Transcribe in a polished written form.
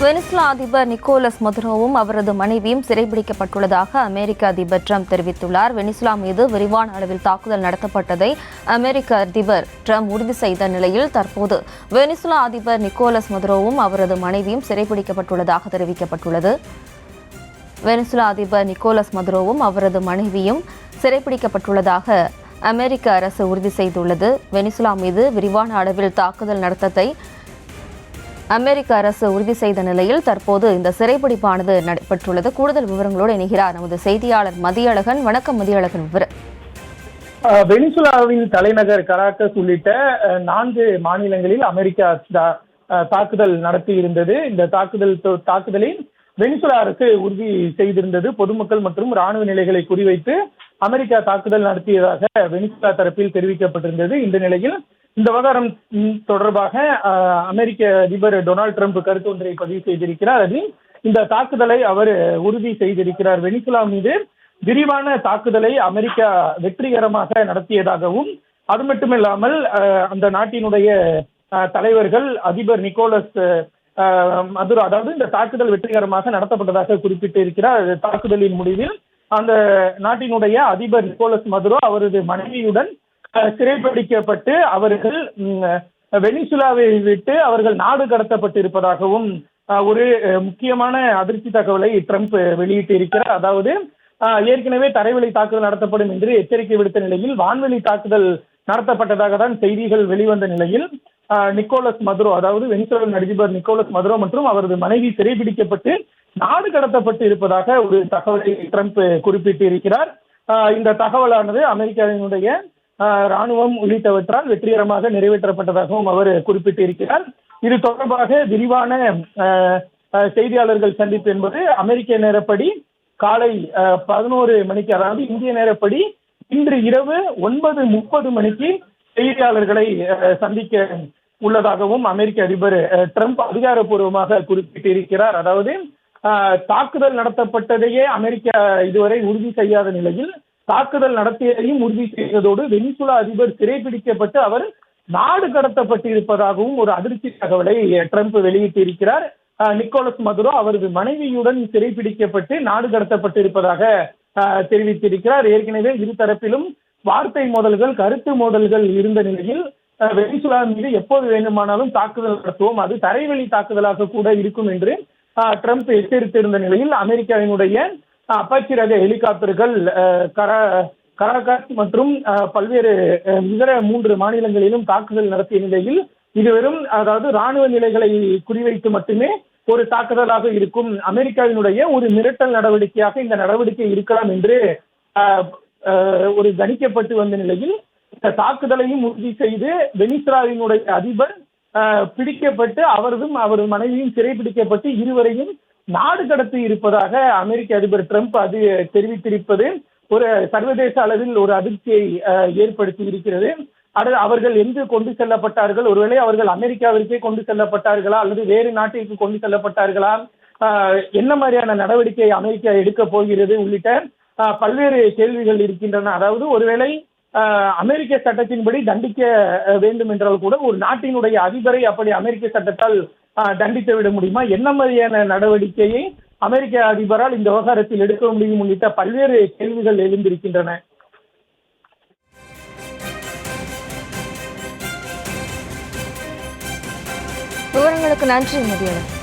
Venezuela அதிபர் Nicolas மதுரோவும் அவரது மனைவியும் சிறைபிடிக்கப்பட்டுள்ளதாக அமெரிக்க அதிபர் ட்ரம்ப் தெரிவித்துள்ளார். வெனிசுலா மீது விரிவான அளவில் தாக்குதல் நடத்தப்பட்டதை அமெரிக்க அதிபர் ட்ரம்ப் உறுதி செய்த நிலையில் தற்போது வெனிசுலா அதிபர் நிக்கோலஸ் மதுரோவும் அவரது மனைவியும் சிறைபிடிக்கப்பட்டுள்ளதாக தெரிவிக்கப்பட்டுள்ளது. வெனிசுலா அதிபர் நிக்கோலஸ் மதுரோவும் அவரது மனைவியும் சிறைப்பிடிக்கப்பட்டுள்ளதாக அமெரிக்க அரசு உறுதி செய்துள்ளது. வெனிசுலா மீது விரிவான அளவில் தாக்குதல் நடத்தத்தை அமெரிக்க அரசு உறுதி செய்த நிலையில் தற்போது இந்த சிறைப்பிடிப்பானது நடைபெற்றுள்ளது. கூடுதல் விவரங்களோடு இணைகிறார் நமது செய்தியாளர் மதியழகன். வணக்கம் மதியழகன். வெனிசுலாவின் தலைநகர் கராக்கஸ் உள்ளிட்ட 4 மாநிலங்களில் அமெரிக்கா தாக்குதல் நடத்தி இருந்தது. இந்த தாக்குதலில் வெனிசுலா அரசு உறுதி செய்திருந்தது. பொதுமக்கள் மற்றும் ராணுவ நிலைகளை குறிவைத்து அமெரிக்கா தாக்குதல் நடத்தியதாக வெனிசுலா தரப்பில் தெரிவிக்கப்பட்டிருந்தது. இந்த நிலையில் இந்த விவகாரம் தொடர்பாக அமெரிக்க அதிபர் டொனால்டு ட்ரம்ப் கருத்து ஒன்றை பதிவு செய்திருக்கிறார். அதில் இந்த தாக்குதலை அவர் உறுதி செய்திருக்கிறார். வெனிசுலா மீது விரிவான தாக்குதலை அமெரிக்கா வெற்றிகரமாக நடத்தியதாகவும், அது மட்டுமில்லாமல் அந்த நாட்டினுடைய தலைவர்கள் அதிபர் நிக்கோலஸ் மதுரோ, அதாவது இந்த தாக்குதல் வெற்றிகரமாக நடத்தப்பட்டதாக குறிப்பிட்டு இருக்கிறார். தாக்குதலின் முடிவில் அந்த நாட்டினுடைய அதிபர் நிக்கோலஸ் மதுரோ அவரது மனைவியுடன் சிறைப்பிடிக்கப்பட்டு அவர்கள் வெனிசுலாவை விட்டு அவர்கள் நாடு கடத்தப்பட்டு இருப்பதாகவும் ஒரு முக்கியமான அதிர்ச்சி தகவலை ட்ரம்ப் வெளியிட்டு இருக்கிறார். அதாவது ஏற்கனவே தரைவழி தாக்குதல் நடத்தப்படும் என்று எச்சரிக்கை விடுத்த நிலையில் வான்வெளி தாக்குதல் நடத்தப்பட்டதாக தான் செய்திகள் வெளிவந்த நிலையில் நிக்கோலஸ் மதுரோ, அதாவது வெனிசுலாவின் அதிபர் நிக்கோலஸ் மதுரோ மற்றும் அவரது மனைவி சிறைபிடிக்கப்பட்டு நாடு கடத்தப்பட்டு இருப்பதாக ஒரு தகவலை ட்ரம்ப் குறிப்பிட்டு இருக்கிறார். இந்த தகவலானது அமெரிக்காவினுடைய ராணுவம் உள்ளிட்டவற்றால் வெற்றிகரமாக நிறைவேற்றப்பட்டதாகவும் அவர் குறிப்பிட்டிருக்கிறார். இது தொடர்பாக விரிவான செய்தியாளர்கள் சந்திப்பு என்பது அமெரிக்க நேரப்படி காலை 11 மணிக்கு, அதாவது இந்திய நேரப்படி இன்று இரவு 9:30 மணிக்கு செய்தியாளர்களை சந்திக்க உள்ளதாகவும் அமெரிக்க அதிபர் ட்ரம்ப் அதிகாரப்பூர்வமாக குறிப்பிட்டிருக்கிறார். அதாவது தாக்குதல் நடத்தப்பட்டதையே அமெரிக்கா இதுவரை உறுதி செய்யாத நிலையில் தாக்குதல் நடத்தியதையும் உறுதி செய்ததோடு வெனிசுலா அதிபர் சிறைபிடிக்கப்பட்டு அவர் நாடு கடத்தப்பட்டு இருப்பதாகவும் ஒரு அதிர்ச்சி தகவலை ட்ரம்ப் வெளியிட்டிருக்கிறார். நிக்கோலஸ் மதுரோ அவரது மனைவியுடன் சிறைபிடிக்கப்பட்டு நாடு கடத்தப்பட்டு இருப்பதாக தெரிவித்திருக்கிறார். ஏற்கனவே இரு தரப்பிலும் வார்த்தை மோதல்கள், கருத்து மோதல்கள் இருந்த நிலையில் வெனிசுலா மீது எப்போது வேண்டுமானாலும் தாக்குதல் நடத்துவோம், அது தரைவழி தாக்குதலாக கூட இருக்கும் என்று ட்ரம்ப் எச்சரித்திருந்த நிலையில் அமெரிக்காவினுடைய அப்பாச்சி ரக ஹெலிகாப்டர்கள் கராகாஸ் மற்றும் பல்வேறு இதர 3 மாநிலங்களிலும் தாக்குதல் நடத்திய நிலையில் இது வெறும், அதாவது ராணுவ நிலைகளை குறிவைத்து மட்டுமே ஒரு தாக்குதலாக இருக்கும், அமெரிக்காவினுடைய ஒரு மிரட்டல் நடவடிக்கையாக இந்த நடவடிக்கை இருக்கலாம் என்று ஒரு கணிக்கப்பட்டு வந்த நிலையில் இந்த தாக்குதலையும் உறுதி செய்து வெனிசுலாவினுடைய அதிபர் பிடிக்கப்பட்டு அவரது மனைவியும் சிறைபிடிக்கப்பட்டு இருவரையும் நாடு கடத்தி இருப்பதாக அமெரிக்க அதிபர் ட்ரம்ப் அது தெரிவித்திருப்பது ஒரு சர்வதேச அளவில் ஒரு அதிர்ச்சியை ஏற்படுத்தி இருக்கிறது. அவர்கள் எங்கு கொண்டு செல்லப்பட்டார்கள், ஒருவேளை அவர்கள் அமெரிக்காவிற்கே கொண்டு செல்லப்பட்டார்களா அல்லது வேறு நாட்டிற்கு கொண்டு செல்லப்பட்டார்களா, என்ன மாதிரியான நடவடிக்கை அமெரிக்கா எடுக்க போகிறது உள்ளிட்ட பல்வேறு கேள்விகள் இருக்கின்றன. அதாவது ஒருவேளை அமெரிக்க சட்டத்தின்படி தண்டிக்க வேண்டும் என்றால் கூட ஒரு நாட்டினுடைய அதிபரை அப்படி அமெரிக்க சட்டத்தால் தண்டித்து விட முடியுமா, என்ன மாதிரியான நடவடிக்கையை அமெரிக்க அதிபரால் இந்த விவகாரத்தில் எடுக்க முடியும் உள்ளிட்ட பல்வேறு கேள்விகள் எழுந்திருக்கின்றன. விவரங்களுக்கு நன்றி மதியழகன்.